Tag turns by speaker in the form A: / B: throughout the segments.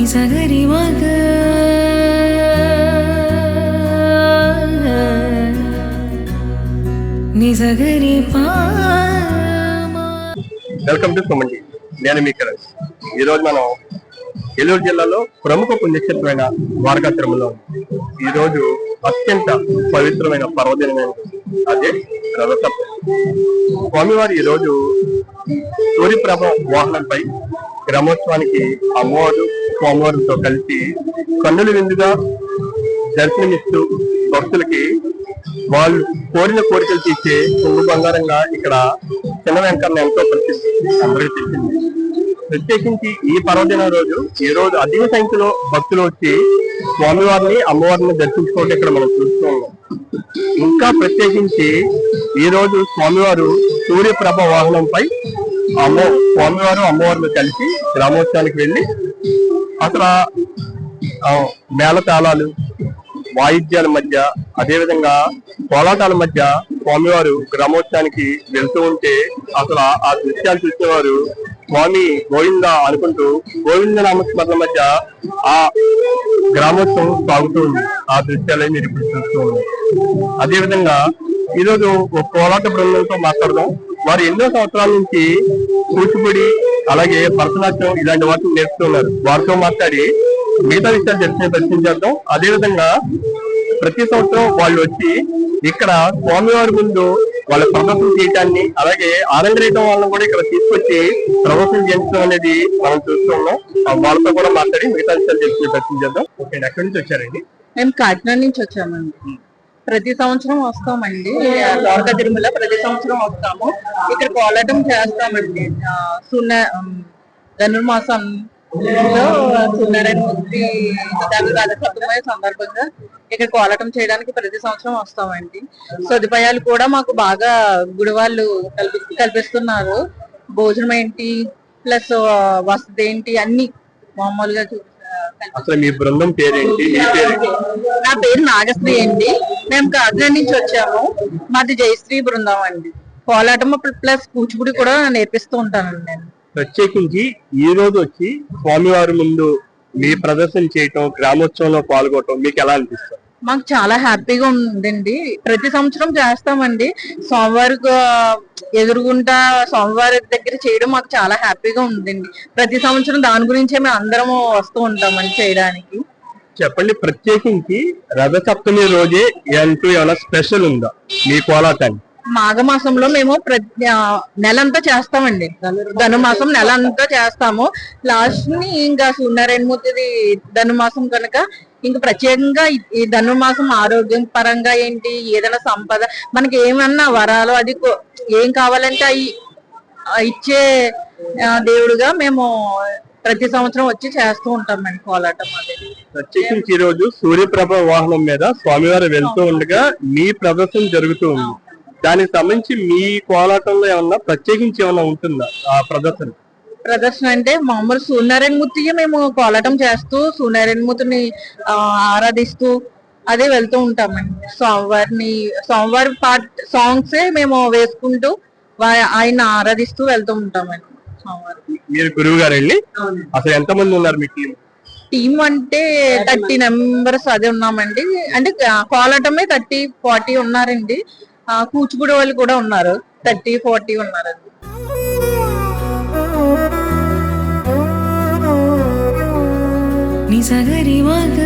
A: నిజగరి మగ నిజగరి
B: welcome to Suman. నేను మీ కిరణ్. ఈరోజు మనం ఏలూరు జిల్లాలో ప్రముఖ పుణ్యక్షేత్రమైన ద్వారకా తిరుమలలో ఈ రోజు అత్యంత పవిత్రమైన పర్వదినమైన అదే రథసప్తమి. స్వామివారు ఈ రోజు సూర్యప్రభ వాహనంపై గ్రామోత్సవానికి అమ్మవారు స్వామివారితో కలిసి కన్నుల విందుగా దర్శనమిస్తూ భక్తులకి వాళ్ళు కోరిన కోరికలు తీర్చే కొంగు బంగారంగా ఇక్కడ చిన్న వెంకన్న ఎంతో ప్రసిద్ధి అందరికీ తెలిసింది. ప్రత్యేకించి ఈ పర్వదిన రోజు ఈ రోజు అధిక సంఖ్యలో భక్తులు వచ్చి స్వామివారిని అమ్మవారిని దర్శించుకోవడం ఇక్కడ మనం చూస్తూ ఉన్నాం. ఇంకా ప్రత్యేకించి ఈ రోజు స్వామివారు సూర్యప్రభ వాహనంపై స్వామివారు అమ్మవారిని కలిసి గ్రామోత్సవానికి వెళ్ళి అక్కడ మేళతాళాలు వాయిద్యాల మధ్య అదేవిధంగా కోలాటాల మధ్య స్వామివారు గ్రామోత్సవానికి వెళ్తూ ఉంటే అసలు ఆ దృశ్యాలు చూసేవారు స్వామి గోవింద అనుకుంటూ గోవింద నామస్మరణ మధ్య ఆ గ్రామోత్సవం సాగుతూ ఉంది. ఆ దృశ్యాలే మీరు ఇప్పుడు చూస్తూ ఉన్నారు. అదేవిధంగా ఈరోజు ఒక కోలాట బృందంతో మాట్లాడదాం. వారు ఎన్నో సంవత్సరాల నుంచి కూచిపూడి అలాగే భరతనాట్యం ఇలాంటి వాటిని నేర్చుకున్నారు. వారితో మాట్లాడి మిగతా విషయాలు దర్శించేద్దాం. అదేవిధంగా ప్రతి సంవత్సరం వాళ్ళు వచ్చి ఇక్కడ స్వామివారి ముందు వాళ్ళ ప్రదర్శన చేయటాన్ని అలాగే ఆనందరేయటం వాళ్ళని కూడా ఇక్కడ తీసుకొచ్చి ప్రదర్శన చేయించడం అనేది మనం చూస్తూ ఉన్నాం. వాళ్ళతో కూడా మాట్లాడి మిగతా విషయాలు దర్శించేద్దాం. ఓకే, ఎక్కడి నుంచి వచ్చారండి?
C: మేము కాకినాడ నుంచి వచ్చామండి. ప్రతి సంవత్సరం వస్తామండి. ద్వారకా తిరుమల ప్రతి సంవత్సరం వస్తాము. ఇక్కడ కోలాటం చేస్తామండి. ధనుర్మాసం సూర్యనారాయణ మూర్తి రథసప్తమి సందర్భంగా ఇక్కడ కోలాటం చేయడానికి ప్రతి సంవత్సరం వస్తామండి. సదుపాయాలు కూడా మాకు బాగా గుడి వాళ్ళు కల్పిస్తున్నారు. భోజనం ఏంటి ప్లస్ వసతి ఏంటి అన్ని మామూలుగా
B: అసలు మీ బృందం పేరేంటి?
C: నా పేరు నాగశ్రీ అండి. మేము కాకినాడ నుంచి వచ్చాము. మాది జయశ్రీ బృందం అండి. కోలాటం ప్లస్ కూచిపూడి కూడా నేర్పిస్తూ ఉంటానండి నేను.
B: ప్రత్యేకించి ఈ రోజు వచ్చి స్వామివారి ముందు మీ ప్రదర్శన చేయటం గ్రామోత్సవంలో పాల్గొనడం మీకు ఎలా అనిపిస్తుంది?
C: మాకు చాలా హ్యాపీగా ఉందండి. ప్రతి సంవత్సరం చేస్తామండి. స్వామివారికి ఎదురుగుంటా స్వామివారి దగ్గర చేయడం మాకు చాలా హ్యాపీగా ఉందండి. ప్రతి సంవత్సరం దాని గురించే మేము అందరము వస్తూ ఉంటామండి చేయడానికి.
B: చెప్పండి, ప్రత్యేకించి రథసప్తమి రోజే అంటూ ఏమైనా స్పెషల్ ఉందా మీ కోలాటానికి?
C: మాఘమాసంలో మేము నెలంతా చేస్తామండి. ధనుమాసం నెలంతా చేస్తాము. లాస్ట్ ని ఇంకా సూర్యనారాయణ మూర్తిది ధనుమాసం కనుక ఇంకా ప్రత్యేకంగా ఈ ధనుమాసం ఆరోగ్యం పరంగా ఏంటి ఏదైనా సంపద మనకి ఏమన్నా వరాలు అది ఏం కావాలంటే అవి ఇచ్చే దేవుడుగా మేము ప్రతి సంవత్సరం వచ్చి చేస్తూ ఉంటామండి కోలాటం అనేది.
B: ప్రత్యేకించి ఈ రోజు సూర్యప్రభ వాహనం మీద స్వామివారు వెళ్తూ ఉండగా మీ ప్రదర్శన జరుగుతూ ఉంది. దానికి సంబంధించి మీ కోలాటంలో ఏమన్నా ప్రత్యేకించి ఏమన్నా ఉంటుందా ఆ ప్రదర్శన
C: అంటే మామూలు సూర్యనారాయణ మూర్తికి మేము కోలాటం చేస్తూ సూర్యనారాయణ మూర్తిని ఆరాధిస్తూ అదే వెళ్తూ ఉంటామండి. స్వామివారి సాంగ్స్ మేము వేసుకుంటూ ఆయన ఆరాధిస్తూ వెళ్తూ ఉంటామండి.
B: మీరు గురువు గారు వెళ్ళి అసలు ఎంత మంది ఉన్నారు మీ
C: టీం అంటే 30 మెంబర్స్ అదే ఉన్నామండి. అంటే కోలాటమే 30-40 ఉన్నారండి. కూచిపూడి వాళ్ళు కూడా ఉన్నారు. 30-40 ఉన్నారండి.
A: నిజగరి మగ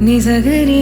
A: నిజగరి